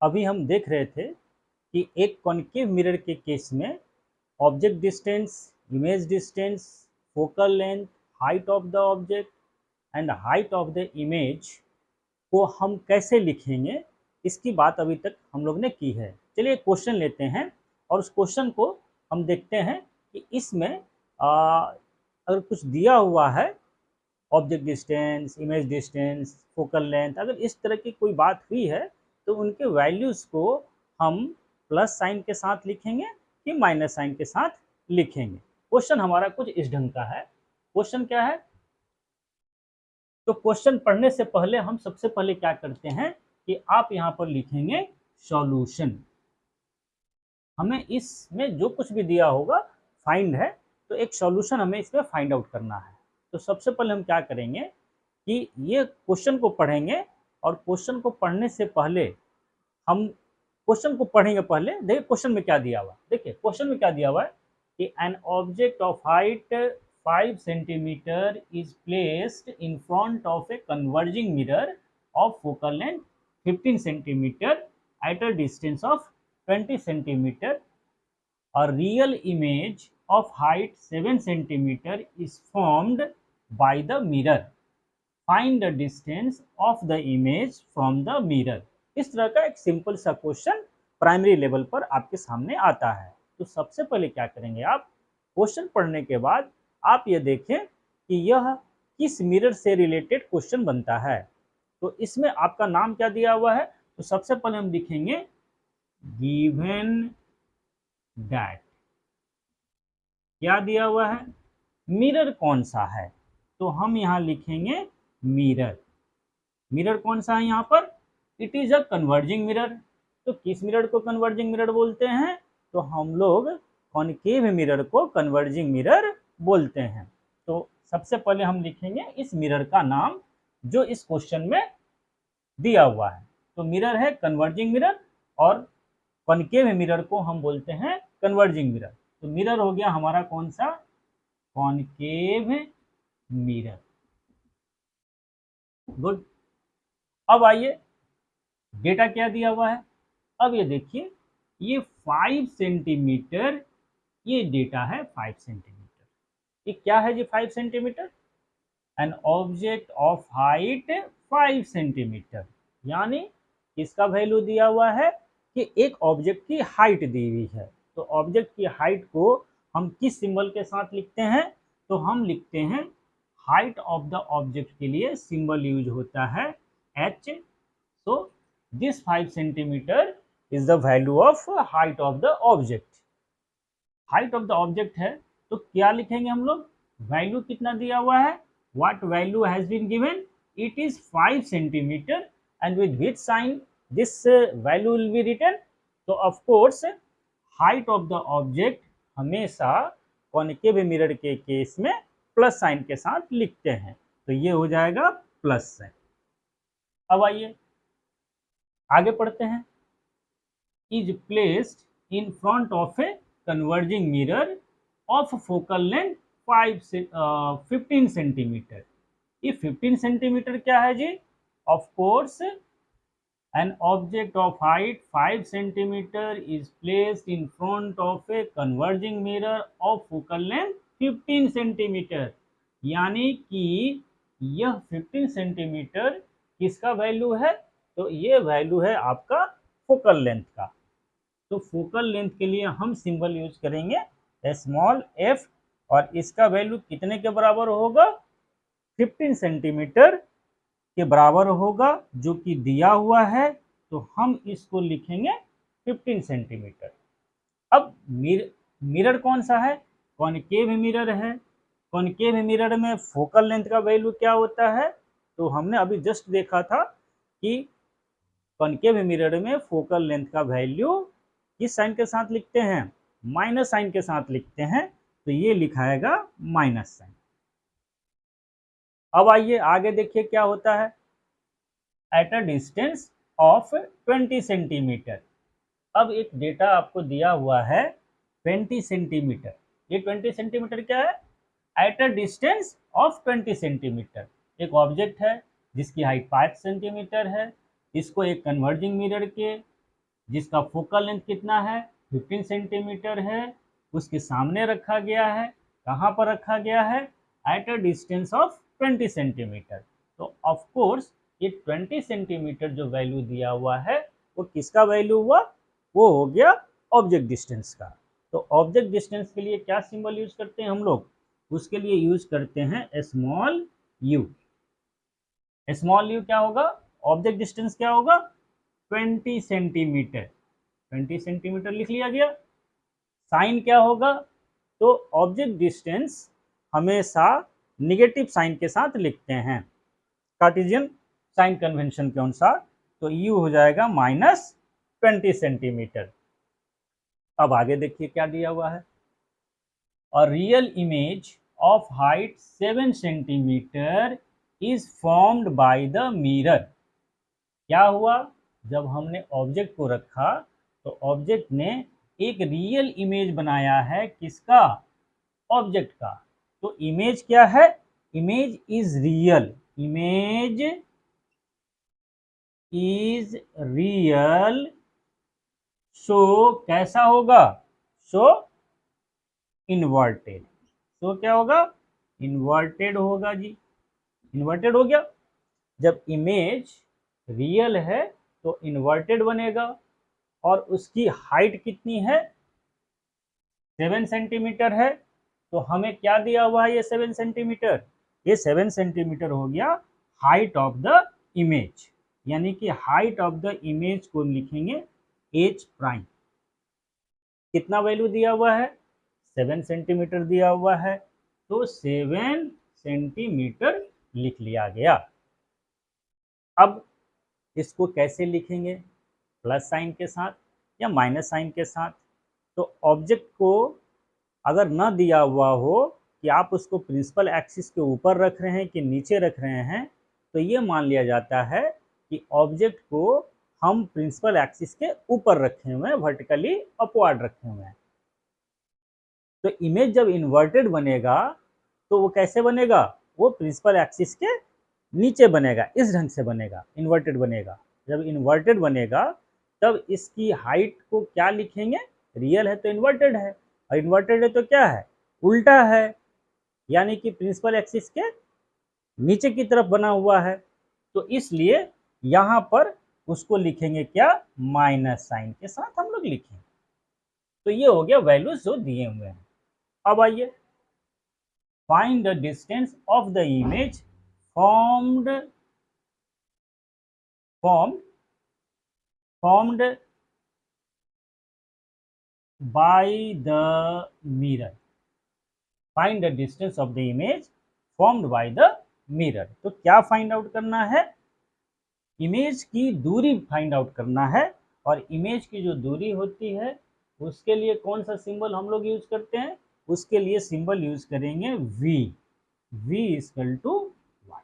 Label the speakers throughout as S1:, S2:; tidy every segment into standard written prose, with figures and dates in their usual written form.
S1: अभी हम देख रहे थे कि एक कॉन्केव मिरर के केस में object distance, image distance, focal length, height of the object and height of the image को हम कैसे लिखेंगे, इसकी बात अभी तक हम लोग ने की है। चलिए एक क्वेश्चन लेते हैं और उस क्वेश्चन को हम देखते हैं कि इसमें अगर कुछ दिया हुआ है, object distance, image distance, focal length, अगर इस तरह की कोई बात हुई है तो उनके वैल्यूज़ को हम प्लस साइन के साथ लिखेंगे कि माइनस साइन के साथ लिखेंगे। क्वेश्चन हमारा कुछ इस ढंग का है। क्वेश्चन क्या है? तो क्वेश्चन पढ़ने से पहले हम सबसे पहले क्या करते हैं कि आप यहाँ पर लिखेंगे सॉल्यूशन। हमें इसमें जो कुछ भी दिया होगा फाइंड है, तो एक सॉल्यूशन हमें इसमें फाइंड आउट करना है। तो सबसे पहले हम क्या करेंगे कि ये क्वेश्चन को पढ़ेंगे और क्वेश्चन को पढ़ने से पहले हम क्वेश्चन को पढ़ेंगे। पहले देखिए क्वेश्चन में क्या दिया हुआ है। देखिए क्वेश्चन में क्या दिया हुआ है कि an object of height 5 centimetre is placed in front of a converging mirror of focal length 15 centimetre at a distance of 20 centimetre. A real image of height 7 centimeter is formed by the mirror. Find the distance of the image from the mirror. इस तरह का एक simple सा question primary level पर आपके सामने आता है। तो सबसे पहले क्या करेंगे, आप क्वेश्चन पढ़ने के बाद आप ये देखें कि यह किस मिरर से रिलेटेड क्वेश्चन बनता है। तो इसमें आपका नाम क्या दिया हुआ है, तो सबसे पहले हम लिखेंगे गिवन दैट। क्या दिया हुआ है, मिरर कौन सा है, तो हम यहाँ लिखेंगे मिरर। मिरर कौन सा है यहाँ पर, it is a converging mirror. तो किस मिरर को कन्वर्जिंग मिरर बोलते हैं, तो हम लोग कॉनकेव मिरर को कन्वर्जिंग मिरर बोलते हैं। तो सबसे पहले हम लिखेंगे इस मिरर का नाम जो इस क्वेश्चन में दिया हुआ है। तो मिरर है कन्वर्जिंग मिरर और कॉनकेव मिरर को हम बोलते हैं कन्वर्जिंग मिरर। तो मिरर हो गया हमारा कौन सा, कॉनकेव मिरर। गुड। अब आइए डेटा क्या दिया हुआ है। अब ये देखिए ये 5 सेंटीमीटर, ये डेटा है 5 सेंटीमीटर। ये क्या है जी 5 centimetre, an object of height 5 centimetre, यानी इसका वैल्यू दिया हुआ है कि एक ऑब्जेक्ट की हाइट दी हुई है। तो ऑब्जेक्ट की हाइट को हम किस सिंबल के साथ लिखते हैं, तो हम लिखते हैं हाइट ऑफ द ऑब्जेक्ट के लिए सिंबल यूज होता है h। So this 5 centimetre is the value of height of the object. Height of the object है तो क्या लिखेंगे हम लोग, वैल्यू कितना दिया हुआ है, what value has been given, it is 5 centimeter, and with which sign this value will be written. So of course height of the object हमेशा कॉनकेव मिरर के केस में प्लस साइन के साथ लिखते हैं। तो ये हो जाएगा प्लस साइन। अब आइए आगे पढ़ते हैं। Is placed in front of a converging mirror of focal length 15 centimetre. ये 15 सेंटीमीटर क्या है जी, of course an object of height 5 centimeter is placed in front of a converging mirror of focal length 15 centimetre, यानी कि यह 15 centimetre किसका value है, तो ये वैल्यू है आपका फोकल लेंथ का। तो फोकल लेंथ के लिए हम सिंबल यूज करेंगे स्मॉल f, और इसका वैल्यू कितने के बराबर होगा, 15 सेंटीमीटर के बराबर होगा, जो कि दिया हुआ है। तो हम इसको लिखेंगे 15 सेंटीमीटर। अब मिरर कौन सा है, कॉनकेव मिरर है। कॉनकेव मिरर में फोकल लेंथ का वैल्यू क्या होता है, तो हमने अभी जस्ट देखा था कि कॉनकेव मिरर में फोकल लेंथ का वैल्यू किस साइन के साथ लिखते हैं, माइनस साइन के साथ लिखते हैं। तो ये लिखाएगा माइनस साइन। अब आइए आगे देखिए क्या होता है, at a distance of 20 centimetre. अब एक डेटा आपको दिया हुआ है 20 सेंटीमीटर। ये 20 सेंटीमीटर क्या है, at a distance of 20 centimetre. एक ऑब्जेक्ट है जिसकी हाइट 5 सेंटीमीटर है, इसको एक कन्वर्जिंग मिरर के जिसका फोकल लेंथ कितना है 15 सेंटीमीटर है, उसके सामने रखा गया है। कहाँ पर रखा गया है? At a distance of 20 centimetre. तो ऑफ कोर्स ये 20 सेंटीमीटर जो वैल्यू दिया हुआ है वो किसका वैल्यू हुआ? वो हो गया ऑब्जेक्ट डिस्टेंस का। तो ऑब्जेक्ट डिस्टेंस के लिए क्या सिंबल यूज करते हैं हम लोग? उसके लिए यूज करते हैं स्मॉल यू। स्मॉल यू क्या होगा? ऑब्जेक्ट डिस्टेंस क्या होगा? 20 सेंटीमीटर। 20 सेंटीमीटर लिख लिया गया। साइन क्या होगा? तो ऑब्जेक्ट डिस्टेंस हमेशा निगेटिव साइन के साथ लिखते हैं कार्टेशियन साइन कन्वेंशन के अनुसार। तो यू हो जाएगा -20 सेंटीमीटर। अब आगे देखिए क्या दिया हुआ है। A real image of height 7 centimeter is formed by the mirror। क्या हुआ? जब हमने ऑब्जेक्ट को रखा तो ऑब्जेक्ट ने एक रियल इमेज बनाया है। किसका? ऑब्जेक्ट का। तो इमेज क्या है? Image is real. Image is real. Show कैसा होगा? Show inverted. तो क्या होगा? इन्वर्टेड होगा जी। इन्वर्टेड हो गया। जब इमेज रियल है तो इन्वर्टेड बनेगा। और उसकी हाइट कितनी है? 7 सेंटीमीटर है। तो हमें क्या दिया हुआ है? ये 7 सेंटीमीटर। ये 7 सेंटीमीटर हो गया हाइट ऑफ द इमेज। यानी कि हाइट ऑफ द इमेज को लिखेंगे h प्राइम। कितना वैल्यू दिया हुआ है? 7 सेंटीमीटर दिया हुआ है। तो 7 सेंटीमीटर लिख लिया गया। अब इसको कैसे लिखेंगे? प्लस साइन के साथ या माइनस साइन के साथ। तो ऑब्जेक्ट को अगर न दिया हुआ हो कि आप उसको प्रिंसिपल एक्सिस के ऊपर रख रहे हैं कि नीचे रख रहे हैं, तो ये मान लिया जाता है कि ऑब्जेक्ट को हम प्रिंसिपल एक्सिस के ऊपर रखे हुए हैं, वर्टिकली अपवर्ड रखे हुए हैं। तो इमेज जब इन्वर्टेड बनेगा तो वो कैसे बनेगा? वो प्रिंसिपल एक्सिस के नीचे बनेगा। इस ढंग से बनेगा, इन्वर्टेड बनेगा। जब इन्वर्टेड बनेगा तब इसकी हाइट को क्या लिखेंगे? रियल है तो इन्वर्टेड है, और इन्वर्टेड है तो क्या है? उल्टा है। यानी कि प्रिंसिपल एक्सिस के नीचे की तरफ बना हुआ है। तो इसलिए यहाँ पर उसको लिखेंगे क्या? माइनस साइन के साथ हम लोग लिखेंगे। तो ये हो गया वैल्यूज जो दिए हुए हैं। अब आइए, find the distance of the image formed by the mirror। find the distance of the image formed by the mirror। तो क्या फाइंड आउट करना है? इमेज की दूरी फाइंड आउट करना है। और इमेज की जो दूरी होती है उसके लिए कौन सा सिंबल हम लोग यूज करते हैं? उसके लिए सिंबल यूज करेंगे v। v equal to y।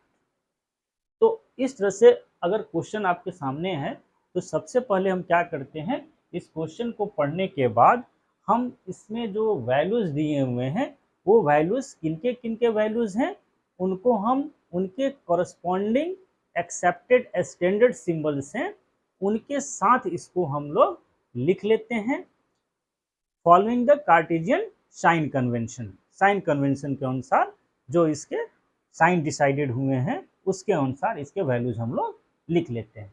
S1: तो इस तरह से अगर क्वेश्चन आपके सामने है तो सबसे पहले हम क्या करते हैं? इस क्वेश्चन को पढ़ने के बाद हम इसमें जो वैल्यूज दिए हुए हैं वो वैल्यूज किनके किनके वैल्यूज हैं उनको हम उनके कॉरस्पॉन्डिंग एक्सेप्टेड स्टैंडर्ड सिंबल्स हैं उनके साथ इसको हम लोग लिख लेते हैं following the Cartesian sign convention. Sign convention के अनुसार जो इसके साइन डिसाइडेड हुए हैं उसके अनुसार इसके वैल्यूज हम लोग लिख लेते हैं।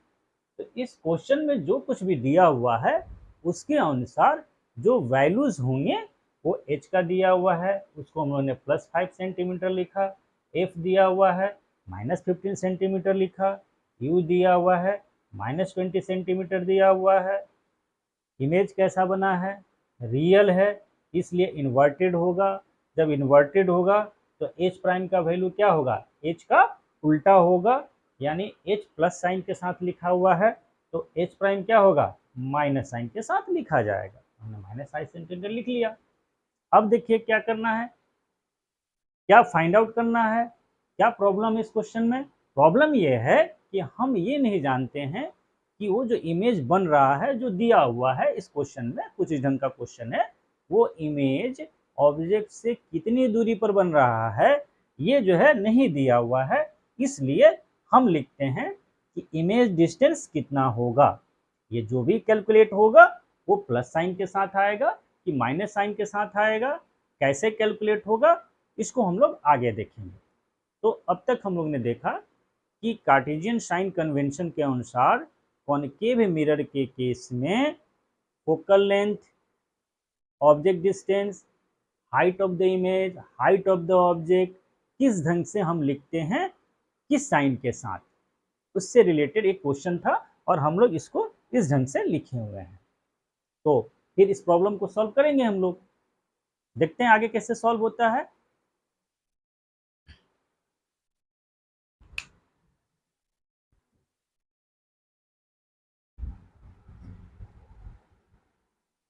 S1: तो इस क्वेश्चन में जो कुछ भी दिया हुआ है उसके अनुसार जो वैल्यूज होंगे वो h का दिया हुआ है, उसको हम लोगों ने +5 सेंटीमीटर लिखा। f दिया हुआ है -15 सेंटीमीटर लिखा। u दिया हुआ है -20 सेंटीमीटर दिया हुआ है। इमेज कैसा बना है? रियल है, इसलिए इन्वर्टेड होगा। जब इन्वर्टेड होगा तो h प्राइम का वैल्यू क्या होगा? h का उल्टा होगा। यानी h प्लस साइन के साथ लिखा हुआ है तो h प्राइम क्या होगा? माइनस साइन के साथ लिखा जाएगा। हमने -5 सेंटीमीटर लिख लिया। अब देखिए क्या करना है, क्या फाइंड आउट करना है। क्या प्रॉब्लम है इस क्वेश्चन में? प्रॉब्लम ये है कि हम ये नहीं जानते हैं कि वो जो इमेज बन रहा है जो दिया हुआ है इस क्वेश्चन में, कुछ इस ढंग का क्वेश्चन है, वो इमेज ऑब्जेक्ट से कितनी दूरी पर बन रहा है ये जो है नहीं दिया हुआ है। इसलिए हम लिखते हैं कि इमेज डिस्टेंस कितना होगा। ये जो भी कैलकुलेट होगा वो प्लस साइन के साथ आएगा कि माइनस साइन के साथ आएगा, कैसे कैलकुलेट होगा इसको हम लोग आगे देखेंगे। तो अब तक हम लोग ने देखा कि कार्टेशियन साइन कन्वेंशन के अनुसार कॉनकेव मिरर के केस में focal length, object distance, height of the image, height of the object किस ढंग से हम लिखते हैं, किस साइन के साथ, उससे रिलेटेड एक क्वेश्चन था और हम लोग इसको इस ढंग से लिखे हुए हैं। तो फिर इस प्रॉब्लम को सॉल्व करेंगे हम लोग, देखते हैं आगे कैसे सॉल्व होता है।